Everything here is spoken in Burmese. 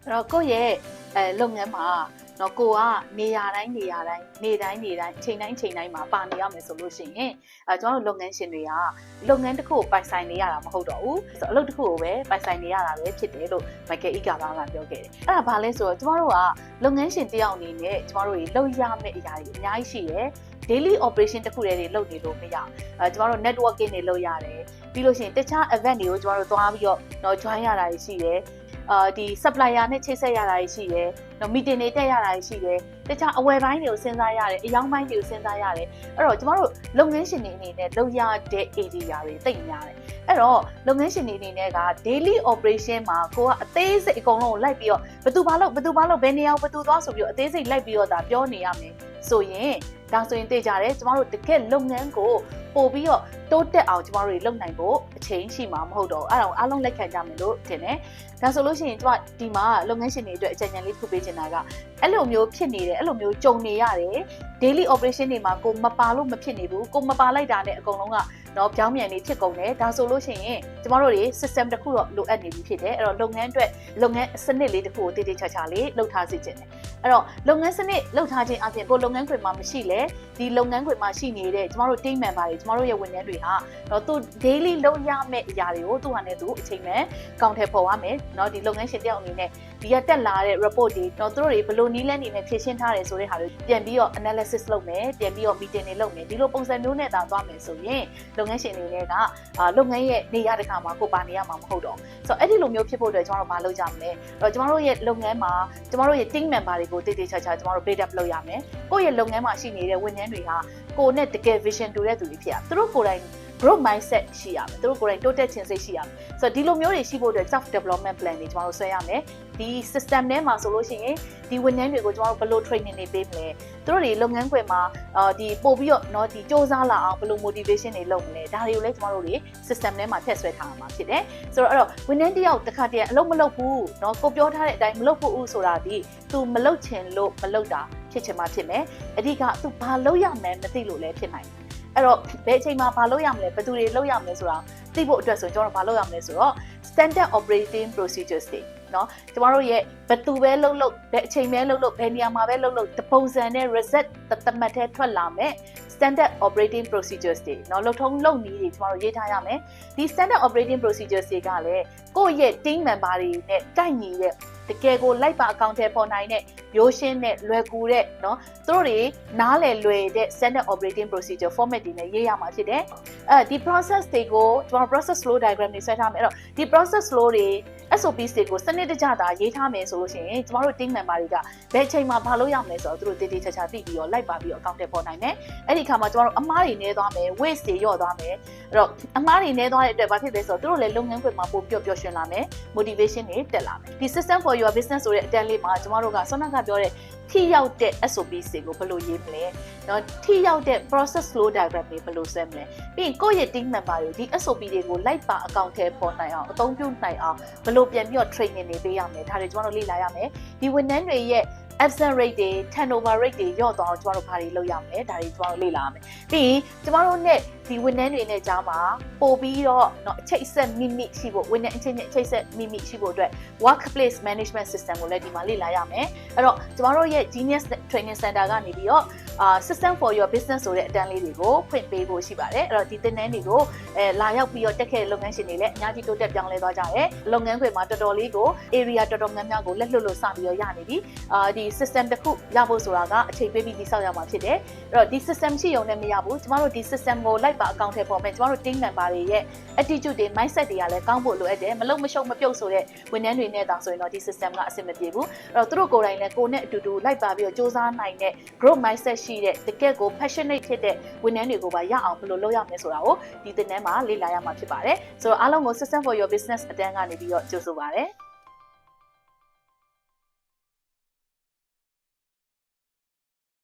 အဲ့တော့ကိုယ့်ရဲ့လုပ်ငန်းမှာနော်ကိုကနေရာတိုင်းနေ့တိုင်းချိန်တိုင်းမှာပါနေရမယ်ဆိုလို့ရှိရင်ကျွန်တော်တို့လုပ်ငန်းရှင်တွေကလုပ်ငန်းတစ်ခုကိုပိုင်ဆိုင်နေရတာမဟုတ်တော့ဘူးဆိုတော့အလုပ်တစ်ခုကိုပဲပိုင်ဆိုင်နေရတာပဲဖြစ်တယ်လို့ Michael E. Gerber ကပြောခဲ့တယ်အဲ့ဒါဘာလဲဆိုတော့ကျွန်တော်တို့ကလုပ်ငန်းရှင်တယောက်အနေနဲ့ကျွန်တော်တို့လုပ်ရမယ့်အရာတွေအများကြီးရှိတယ်daily operation တခုတည်းတွေလုပ်နေလို့မရဘူးကျွန်တော်တို့ networking တွေလုပ်ရတယ်ပြီးလို့ရှိရင်တခြား event တွေကိုကျွန်တော်တို့သွားပြီးတော့တော့ join ရတာရှိတယ်ဒီ supplier နဲ့ချိတ်ဆက်ရတာရှိတယ်နော် meeting တွေတက်ရတာရှိတယ်တခြားအဝယ်ပိုင်းတွေကိုစဉ်းစားရတယ်အယောင်းပိုင်းတွေကိုစဉ်းစားရတယ်အဲ့တော့ကျွန်တော်တို့လုပ်ငန်းရှင်တွေအနေနဲ့လုပ်ရတဲ့ area တွေတိတ်များတယ်အဲ့တော့လုပ်ငန်းရှင်တွေအနေနဲ့က daily operation မှာကိုကအသေးစိတ်အကုန်လုံးကိုလိုက်ပြီးတော့ဘယ်သူဘာလုပ်ဘယ်နေရာကိုဘယ်သူသွားဆိုပြီးတော့အသေးစိတ်လိုက်ပြီးတော့ဒါပြောနေရမယ်ဆိုရင်ဒါဆိုရင်သိကြတယ်ကျမတို့တကယ်လုပ်ငန်းကိုပို့ပြီးတော့တိုးတက်အောင်ကျမတို့တွေလုပ်နိုင်ဖို့အချိန်ရှိမှာမဟုတ်တော့အဲ့ဒါကိုအားလုံးလက်ခံကြမယ်လို့ထင်တယ်ဒါဆိုလို့ရှိရင်ကျမဒီမှာလုပ်ငန်းရှင်တွေအတွက်အကြံဉာဏ်လေးထုတ်ပေးချင်တာကအဲ့လိုမျိုးဖြစ်နေတယ်အဲ့လိုမျိုးကြုံနေရတယ် daily operation တွေမှာကိုမပါလို့မဖြစ်နေဘူးကိုမပါလိုက်တာနဲ့အကုန်လုံးကတော့ပြောင်းပြန်နေဖြစ်ကုန်တယ်ဒါဆိုလို့ရှိရင်ကျမတို့တွေ system တစ်ခုတော့လိုအပ်နေပြီဖြစ်တယ်အဲ့တော့လုပ်ငန်းအတွက်လုပ်ငန်းစနစ်လေးတစ်ခုကိုတည်တည်ချာချာလေးလုပ်ထားစေချင်တယ်အဲ့တော့လုပ်ငန်းစနစ်လုပ်ထားခြင်းအပြင်ကိုလုပ်ငန်းခွင်မှာမရှိလဲဒီလုပ်ငန်းခွင်မှာရှိနေတဲ့ကျမတို့ team member တွေကျမတို့ရဲ့ဝန်ထမ်းတွေဟာတော့သူ daily လုပ်ရမယ့်အရာတွေကိုသူဟာနဲ့သူအချိန်မဲ့ကောင်ထည့်ပေါ်ရမယ်เนาะဒီလုပ်ငန်းရှင်တယောက်အနေနဲ့ဒီကတက်လာတဲ့ report တွေတော့သူတို့တွေဘယ်လိုနည်းလမ်းတွေနဲ့ဖြည့်ရှင်းထားတယ်ဆိုတဲ့ဟာတွေပြန်ပြီးတော့ analysis လုပ်မယ်ပြန်ပြီးတော့ meeting တွေလုပ်မယ်ဒီလိုပုံစံမျိုးနဲ့သာသွားမယ်ဆိုရင်လုပ်ငန်းရှင်တွေတွေကလုပ်ငန်းရဲ့နေရာတစ်ခါမှာကိုပါနေရမှာမဟုတ်တော့ဆိုတော့အဲ့ဒီလိုမျိုးဖြစ်ဖို့အတွက်ကျွန်တော်တို့မလုပ်ကြမလဲအဲ့တော့ကျွန်တော်တို့ရဲ့လုပ်ငန်းမှာကျွန်တော်တို့ရဲ့ team member တွေကိုတည်တည်ချာချာကျွန်တော်တို့ build up လုပ်ရမယ်ကိုယ့်ရဲ့လုပ်ငန်းမှာရှိနေတဲ့ဝန်ထမ်းတွေဟာကိုယ်နဲ့တကယ် vision တူတဲ့သူတွေဖြစ်ရသူတို့ကိုယ်တိုင် growth mindset ရှိရမယ်သူတို့ကိုယ်တိုင်တိုးတက်ခြင်းစိတ်ရှိရမယ်ဆိုတော့ဒီလိုမျိုးတွေရှိဖို့အတွက် self development plan တွေကျွန်တော်တို့ဆွဲရမယ်ဒီ system ထဲမှာဆိုလို့ရှိရင်ဒီဝန်ထမ်းတွေကိုကျွန်တော်တို့ဘယ်လို training တွေပေးမလဲသူတို့တွေလုပ်ငန်းခွင်မှာဒီပို့ပြီးတော့เนาะဒီစ조사လာအောင်ဘယ်လို motivation တွေလုပ်မလဲဒါတွေကိုလည်းကျွန်တော်တို့တွေ system ထဲမှာထည့်ဆွဲထားမှာဖြစ်တယ်ဆိုတော့အဲ့တော့ဝန်ထမ်းတယောက်တစ်ခါတည်းအလုပ်မလုပ်ဘူးเนาะကိုပြောထားတဲ့အတိုင်းမလုပ်ဘူးဆိုတာဒီ तू မလုပ်ချင်လို့မလုပ်တာဖြစ်ချင်မှဖြစ်မယ်အဓိက तू ဘာလုပ်ရမယ်မသိလို့လည်းဖြစ်နိုင်တယ်အဲ့တော့ဘယ်အချိန်မှာဘာလုပ်ရမလဲဘယ်သူတွေလုပ်ရမလဲဆိုတာသိဖို့အတွက်ဆိုကျွန်တော်တို့ဘာလုပ်ရမလဲဆိုတော့ standard operating procedures တွေเนาะကျမတို့ရဲ့ဘယ်သူပဲလုပ်ဘယ်အချိန်ပဲလုပ်ဘယ်နေရာမှာပဲလုပ်တပုံစံနဲ့ result တမတ်ထဲထွက်လာမယ် standard operating procedures တွေเนาะလုပ်ထုံးလုပ်နည်းတွေကျမတို့ရေးထားရမယ်ဒီ standard operating procedures တွေကလည်းကိုယ့်ရဲ့ team member တွေနဲ့ကိုက်ညီတဲ့တကယ်ကိုလိုက်ပါအကောင့်ထဲပေါ်နိုင်တဲ့ရိုးရှင်းတဲ့လွယ်ကူတဲ့เนาะသူတို့တွေနားလည်လွယ်တဲ့ standard operating procedure format တွေနဲ့ရေးရမှာဖြစ်တယ်ဒီ process တွေကိုကျွန်တော် process flow diagram တွေဆွဲထားမယ်အဲ့တော့ဒီ process flow တွေ SOPs တွေကိုစနစ်တကျသာရေးထားမယ်ဆိုလို့ရှိရင်ကျမတို့ team member တွေကဘယ်အချိန်မှာဘာလုပ်ရမလဲဆိုတော့သူတို့တည်တည်ချာချာသိပြီးတော့လိုက်ပါပြီးတော့အကောင့်ထဲပေါ်နိုင်မယ်အဲ့ဒီအခါမှာကျမတို့အမားတွေနေသွားမယ် waste တွေလျော့သွားမယ်အဲ့တော့အမားတွေနေသွားတဲ့အတွက်ဘာဖြစ်လဲဆိုတော့သူတို့လည်းလုပ်ငန်းခွင်မှာပိုပျော်ပျော်ရွှင်လာမယ် motivation တွေတက်လာမယ်ဒီ system for your business ဆိုတဲ့အတန်းလေးမှာကျမတို့ကဆွမ်းနာကပြောတဲ့ထိရောက်တဲ့ SOPs တွေကိုဘယ်လိုရေးမလဲเนาะထိရောက်တဲ့ process flow diagram တွေဘယ်လိုဆွဲမလဲပြီးရင်ကိုယ့်ရဲ့ team member တွေဒီ SOP တွေကိုလိုက်ပါအကောင့်ထဲပေါ်နိုင်အောင်အသုံးပြုနိုင်အောင်ဘယ်လိုပြန်ပြီးတော့ training တွေပေးရမလဲဒါတွေကျွန်တော်တို့လေ့လာရမယ်ဒီဝန်ထမ်းတွေရဲ့ absent rate တွေ turnover rate တွေလျော့သွားအောင်ကျွန်တော်တို့ဘာတွေလုပ်ရမလဲဒါတွေကျွန်တော်တို့လေ့လာရမယ်ပြီးရင်ကျွန်တော်တို့ ਨੇ ဒီဝန်ထမ်းတွေနဲ့ကြားမှာပို့ပြီးတော့เนาะအချိတ်ဆက်မိမိရှိဖို့ဝန်ထမ်းအချင်းချင်းအချိတ်ဆက်မိမိရှိဖို့အတွက် workplace management system ကိုလည်းဒီမှာလေ့လာရမယ်အဲ့တော့ကျွန်တော်တို့ရဲ့ Genius Training Center ကနေပြီးတော့system for your business ဆိုတဲ့အတန်းလေးတွေကိုဖွင့်ပေးဖို့ရှိပါတယ်အဲ့တော့ဒီသင်တန်းတွေကိုလာရောက်ပြီးတော့တက်ခဲ့တဲ့လုပ်ငန်းရှင်တွေလည်းအများကြီးတိုးတက်ပြောင်းလဲသွားကြတယ်လုပ်ငန်းခွင်မှာတော်တော်လေးကို area တော်တော်များများကိုလက်လွတ်လို့စပြီးတော့ရနေပြီဒီ system တစ်ခုရဖို့ဆိုတာကအချိန်ပေးပြီးဆောက်ရမှာဖြစ်တယ်အဲ့တော့ဒီ system ရှိရုံနဲ့မရဘူးကျမတို့ဒီ system ကိုလိုက်ပါအကောင့်ထဲပေါ်မယ်ကျမတို့ team member တွေရဲ့ attitude တွေ mindset တွေကလည်းကောင်းဖို့လိုအပ်တယ်မလုံမရှုံမပြုတ်ဆိုတဲ့ဝန်ထမ်းတွေနဲ့တောင်ဆိုရင်တော့ဒီ system ကအဆင်မပြေဘူးအဲ့တော့သူတို့ကိုယ်တိုင်လည်းကိုယ်နဲ့အတူတူလိုက်ပါပြီးတော့စ조사နိုင်တဲ့ growth mindset ရှိတဲ့တကယ့်ကို passionate ဖြစ်တဲ့ဝန်ထမ်းတွေကိုပါရအောင်ဘယ်လိုလုပ်ရမလဲဆိုတာကိုဒီသင်တန်းမှာလေ့လာရမှာဖြစ်ပါတယ်ဆိုတော့အားလုံးကို system for your business အတန်းကနေပြီးတော့ကြိုဆိုပါတယ်